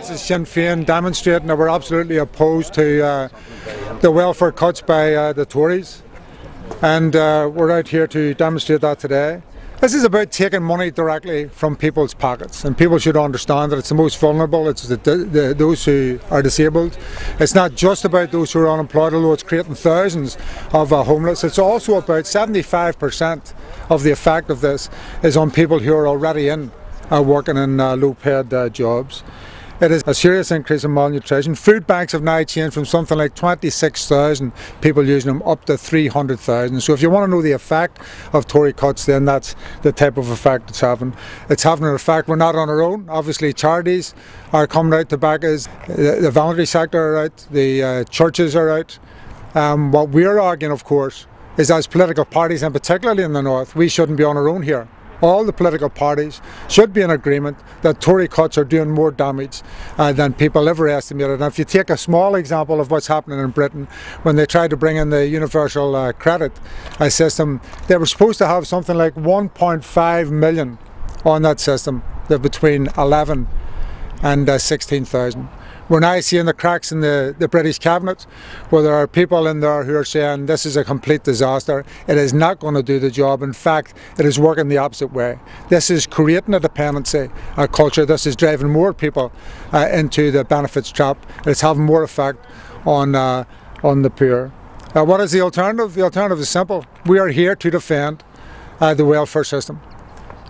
Billboards is Sinn Féin demonstrating that we're absolutely opposed to the welfare cuts by the Tories, and we're out here to demonstrate that today. This is about taking money directly from people's pockets, and people should understand that it's the most vulnerable, it's those who are disabled. It's not just about those who are unemployed, although it's creating thousands of homeless. It's also about 75% of the effect of this is on people who are already in working in low-paid jobs. It is a serious increase in malnutrition. Food banks have now changed from something like 26,000 people using them up to 300,000. So if you want to know the effect of Tory cuts, then that's the type of effect it's having. It's having an effect. We're not on our own. Obviously charities are coming out to back us. The voluntary sector are out. The churches are out. What we're arguing, of course, is as political parties, and particularly in the North, we shouldn't be on our own here. All the political parties should be in agreement that Tory cuts are doing more damage than people ever estimated. And if you take a small example of what's happening in Britain, when they tried to bring in the universal credit system, they were supposed to have something like 1.5 million on that system, between 11 and 16,000. We're now seeing the cracks in the British cabinet, where there are people in there who are saying this is a complete disaster. It is not going to do the job. In fact, it is working the opposite way. This is creating a dependency culture. This is driving more people into the benefits trap. It's having more effect on the poor. What is the alternative? The alternative is simple. We are here to defend the welfare system.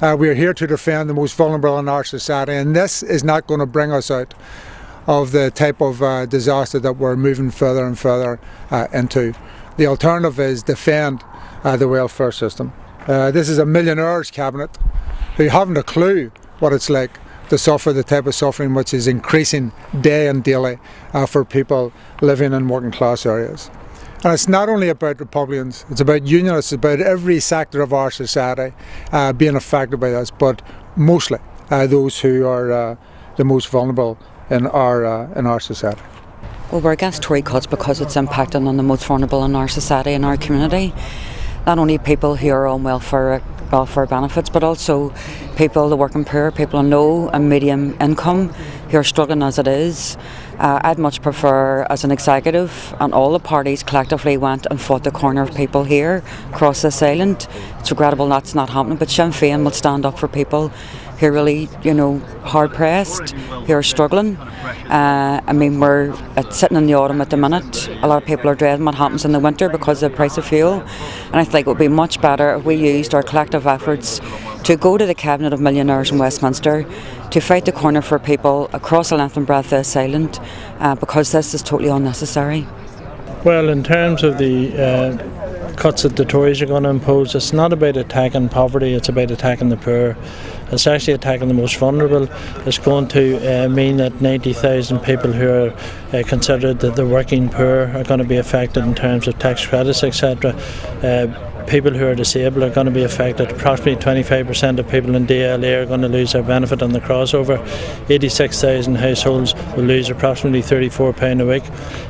We are here to defend the most vulnerable in our society, and this is not going to bring us out of the type of disaster that we're moving further and further into. The alternative is defend the welfare system. This is a millionaire's cabinet who haven't a clue what it's like to suffer the type of suffering which is increasing day and daily for people living in working class areas. And it's not only about Republicans, it's about unionists, it's about every sector of our society being affected by this, but mostly those who are the most vulnerable in our society. Well, we're against Tory cuts because it's impacting on the most vulnerable in our society and our community. Not only people who are on welfare benefits, but also people, the working poor, people on low and medium income who are struggling as it is. I'd much prefer, as an executive, and all the parties collectively went and fought the corner of people here across this island. It's regrettable that's not happening, but Sinn Féin will stand up for people who are really, hard pressed, who are struggling. I mean, we're sitting in the autumn at the minute. A lot of people are dreading what happens in the winter because of the price of fuel. And I think it would be much better if we used our collective efforts to go to the cabinet of millionaires in Westminster to fight the corner for people across the length and breadth of this island, because this is totally unnecessary. Well, in terms of the cuts that the Tories are going to impose, it's not about attacking poverty, it's about attacking the poor. It's actually attacking the most vulnerable. It's going to mean that 90,000 people who are considered the working poor are going to be affected in terms of tax credits, etc. People who are disabled are going to be affected. Approximately 25% of people in DLA are going to lose their benefit on the crossover. 86,000 households will lose approximately £34 a week.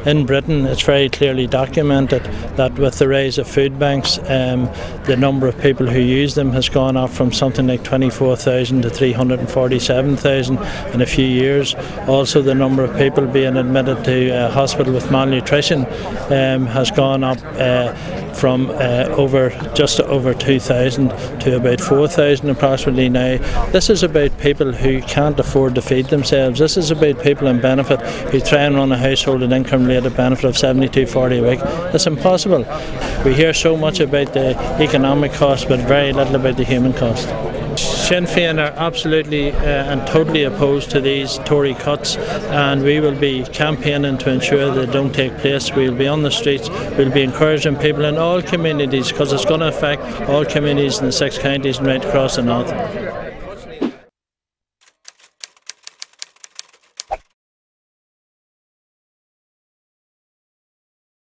In Britain, it's very clearly documented that with the rise of food banks, the number of people who use them has gone up from something like 24,000 to 347,000 in a few years. Also, the number of people being admitted to hospital with malnutrition has gone up from just over 2,000 to about 4,000 approximately now. This is about people who can't afford to feed themselves. This is about people in benefit who try and run a household at income-related benefit of $72.40 a week. It's impossible. We hear so much about the economic cost, but very little about the human cost. Sinn Féin are absolutely and totally opposed to these Tory cuts, and we will be campaigning to ensure they don't take place. We will be on the streets, we'll be encouraging people in all communities, because it's going to affect all communities in the 6 counties and right across the north.